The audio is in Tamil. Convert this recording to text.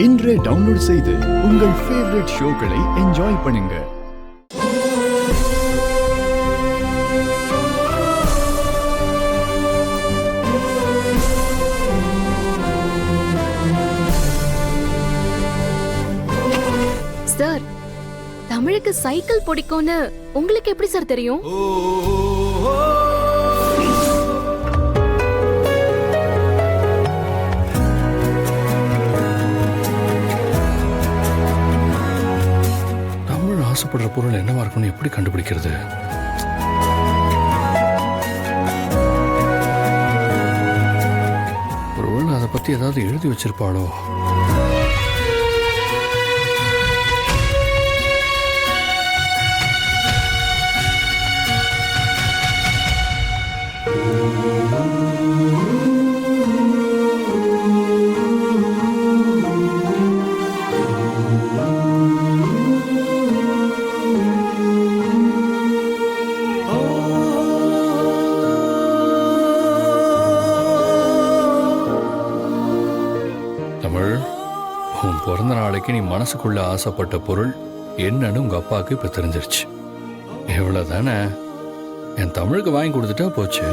இன்றே டவுன்லோட் செய்து உங்கள் ஃபேவரட் ஷோக்களை என்ஜாய் பண்ணுங்க. சார், தமிழுக்கு சைக்கிள் பிடிக்கும்னு உங்களுக்கு எப்படி சார் தெரியும்? தமிழ் ஆசைப்படுற பொருள் என்னவா இருக்கும்னு எப்படி கண்டுபிடிக்கிறது? ஒருவேளை அதை பத்தி ஏதாவது எழுதி வச்சிருப்பாளோ? தமிழ், உன் பிறந்த நாளைக்கு நீ மனசுக்குள்ள ஆசைப்பட்ட பொருள் என்னன்னு உங்க அப்பாவுக்கு இப்ப தெரிஞ்சிருச்சு. எவ்வளவுதானே, என் தமிழுக்கு வாங்கி கொடுத்துட்டா போச்சு.